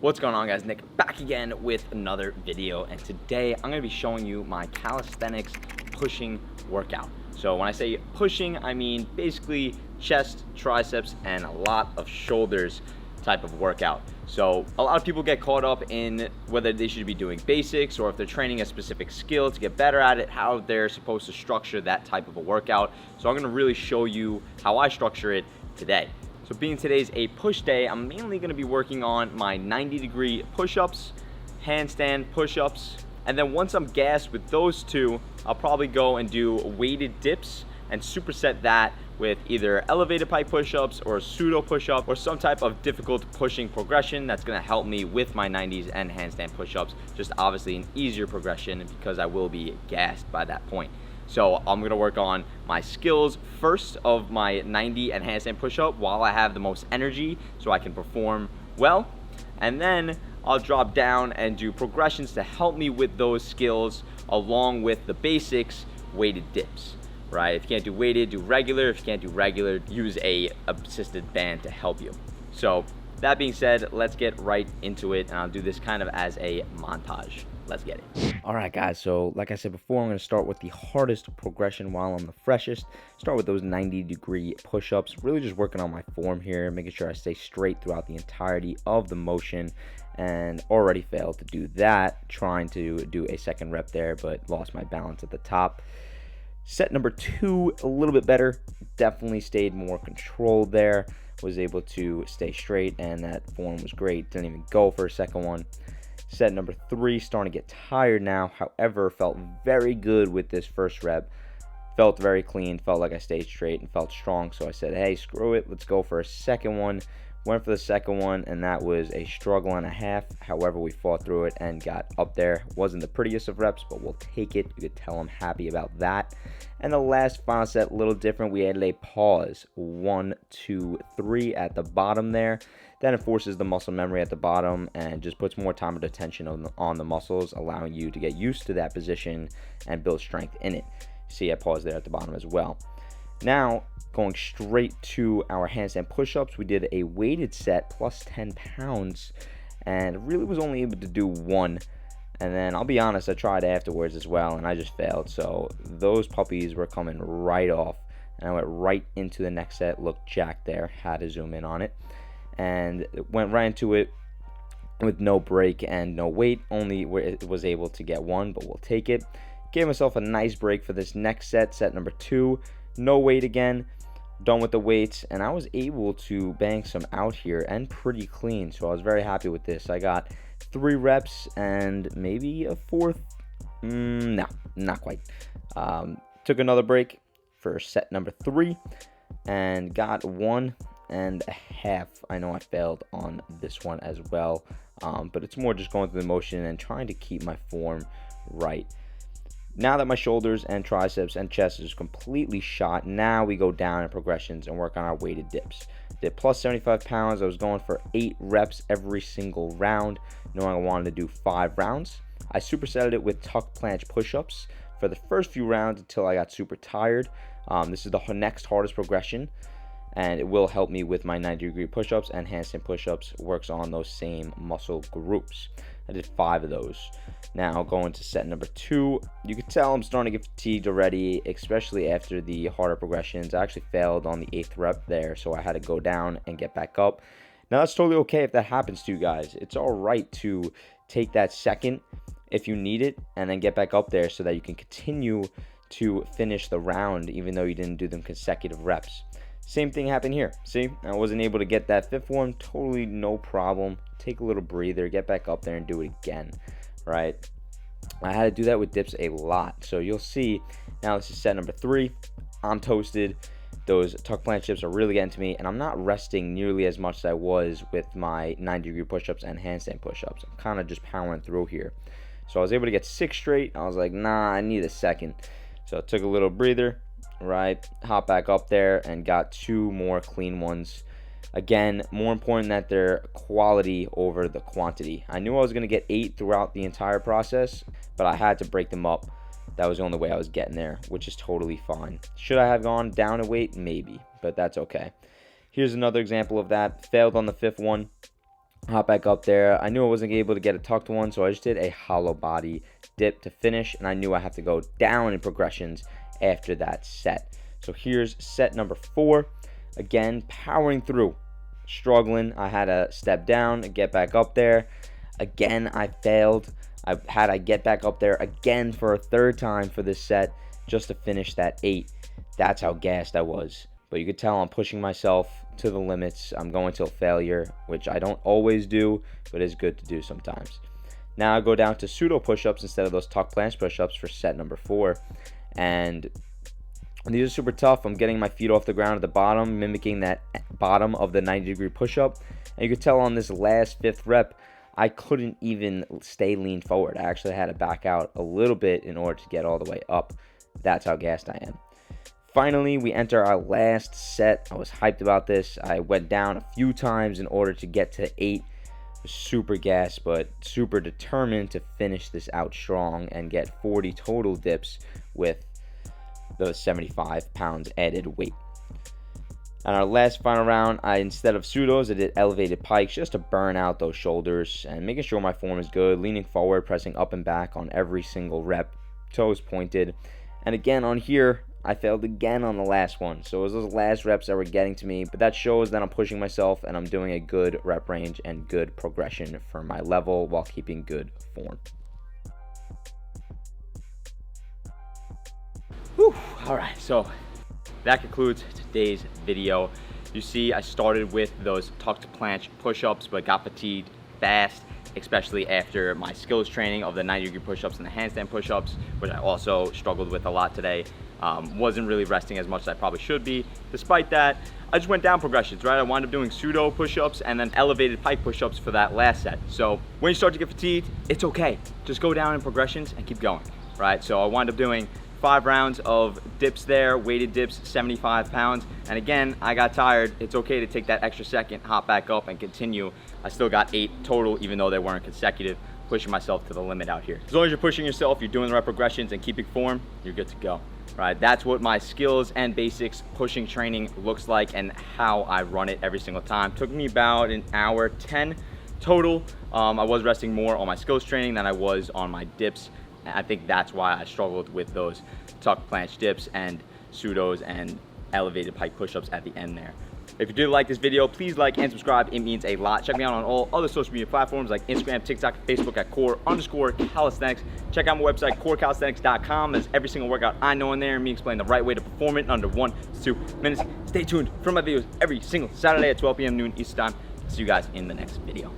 What's going on, guys? Nick back again with another video, and today I'm going to be showing you my calisthenics pushing workout. So when I say pushing, I mean basically chest, triceps, and a lot of shoulders type of workout. So a lot of people get caught up in whether they should be doing basics or if they're training a specific skill to get better at it, how they're supposed to structure that type of a workout. So I'm going to really show you how I structure it today. So being today's a push day, I'm mainly going to be working on my 90-degree push-ups, handstand push-ups, and then once I'm gassed with those two, I'll probably go and do weighted dips and superset that with either elevated pike push-ups or pseudo push-up or some type of difficult pushing progression that's going to help me with my 90s and handstand push-ups. Just obviously an easier progression because I will be gassed by that point. So I'm gonna work on my skills first of my 90 and handstand push-up while I have the most energy so I can perform well. And then I'll drop down and do progressions to help me with those skills along with the basics weighted dips, right? If you can't do weighted, do regular. If you can't do regular, use a assisted band to help you. So that being said, let's get right into it, and I'll do this kind of as a montage. Let's get it. All right, guys, so like I said before, I'm going to start with the hardest progression while I'm the freshest. Start with those 90-degree push-ups, really just working on my form here, making sure I stay straight throughout the entirety of the motion, and already failed to do that, trying to do a second rep there, but lost my balance at the top. Set number 2, a little bit better, definitely stayed more controlled there, was able to stay straight, and that form was great, didn't even go for a second one. Set number 3, starting to get tired now, however, felt very good with this first rep. Felt very clean, felt like I stayed straight and felt strong, so I said, hey, screw it, let's go for a second one. Went for the second one, and that was a struggle and a half. However, we fought through it and got up there. Wasn't the prettiest of reps, but we'll take it. You could tell I'm happy about that. And the last final set, a little different. We added a pause. 1, 2, 3 at the bottom there. That enforces the muscle memory at the bottom and just puts more time and attention on the muscles, allowing you to get used to that position and build strength in it. See, I paused there at the bottom as well. Now, going straight to our handstand push-ups, we did a weighted set plus 10 pounds and really was only able to do one. And then I'll be honest, I tried afterwards as well and I just failed. So those puppies were coming right off and I went right into the next set. Looked jacked there, had to zoom in on it. And went right into it with no break and no weight, only was able to get one, but we'll take it. Gave myself a nice break for this next set, set number 2. No weight again, done with the weights, and I was able to bang some out here and pretty clean, so I was very happy with this. I got 3 reps and maybe a 4th, no, not quite. Took another break for set number 3 and got 1.5. I know I failed on this one as well, but it's more just going through the motion and trying to keep my form right. Now that my shoulders and triceps and chest is completely shot, now we go down in progressions and work on our weighted dips. Did plus 75 pounds. I was going for 8 reps every single round, knowing I wanted to do 5 rounds. I supersetted it with tuck planche push-ups for the first few rounds until I got super tired. This is the next hardest progression, and it will help me with my 90-degree push-ups and handstand push-ups. Works on those same muscle groups. I did 5 of those. Now going to set number 2. You can tell I'm starting to get fatigued already, especially after the harder progressions. I actually failed on the 8th rep there, so I had to go down and get back up. Now that's totally okay if that happens to you guys. It's all right to take that second if you need it and then get back up there so that you can continue to finish the round even though you didn't do them consecutive reps. Same thing happened here. See, I wasn't able to get that 5th one. Totally no problem. Take a little breather, get back up there and do it again, right? I had to do that with dips a lot. So you'll see now this is set number 3. I'm toasted. Those tuck planche dips are really getting to me, and I'm not resting nearly as much as I was with my 90-degree push-ups and handstand push-ups. I'm kind of just powering through here. So I was able to get 6 straight. I was like, nah, I need a second. So I took a little breather, right? Hop back up there and got 2 more clean ones. Again, more important that they're quality over the quantity. I knew I was going to get 8 throughout the entire process, but I had to break them up. That was the only way I was getting there, which is totally fine. Should I have gone down a weight? Maybe, but that's okay. Here's another example of that. Failed on the 5th one. Hop back up there. I knew I wasn't able to get a tucked one, so I just did a hollow body dip to finish, and I knew I have to go down in progressions after that set. So here's set number 4. Again, powering through, struggling. I had to step down and get back up there. Again, I failed. I get back up there again for a third time for this set just to finish that 8. That's how gassed I was. But you could tell I'm pushing myself to the limits. I'm going till failure, which I don't always do, but it's good to do sometimes. Now I go down to pseudo push-ups instead of those tuck planche push-ups for set number 4. And these are super tough. I'm getting my feet off the ground at the bottom, mimicking that bottom of the 90-degree push-up. And you could tell on this last 5th rep, I couldn't even stay lean forward. I actually had to back out a little bit in order to get all the way up. That's how gassed I am. Finally, we enter our last set. I was hyped about this. I went down a few times in order to get to 8. Super gassed, but super determined to finish this out strong and get 40 total dips with those 75 pounds added weight. On our last final round, instead of pseudos, I did elevated pikes just to burn out those shoulders and making sure my form is good, leaning forward, pressing up and back on every single rep, toes pointed. And again on here, I failed again on the last one. So it was those last reps that were getting to me, but that shows that I'm pushing myself and I'm doing a good rep range and good progression for my level while keeping good form. Whew. All right, so that concludes today's video. You see, I started with those tucked planche push-ups, but got fatigued fast, especially after my skills training of the 90-degree push-ups and the handstand push-ups, which I also struggled with a lot today. Wasn't really resting as much as I probably should be. Despite that, I just went down progressions, right? I wound up doing pseudo push-ups and then elevated pike push-ups for that last set. So when you start to get fatigued, it's okay. Just go down in progressions and keep going, right? So I wound up doing 5 rounds of dips there, weighted dips, 75 pounds. And again, I got tired. It's okay to take that extra second, hop back up and continue. I still got 8 total, even though they weren't consecutive, pushing myself to the limit out here. As long as you're pushing yourself, you're doing the right progressions and keeping form, you're good to go. Right, that's what my skills and basics pushing training looks like and how I run it every single time. Took me about an hour 10 total. I was resting more on my skills training than I was on my dips. I think that's why I struggled with those tuck planche dips and pseudos and elevated pike push-ups at the end there. If you did like this video, please like and subscribe. It means a lot. Check me out on all other social media platforms like Instagram, TikTok, Facebook at core_calisthenics. Check out my website, corecalisthenics.com. There's every single workout I know in there, and me explain the right way to perform it in under 1 to 2 minutes. Stay tuned for my videos every single Saturday at 12 p.m. noon Eastern time. See you guys in the next video.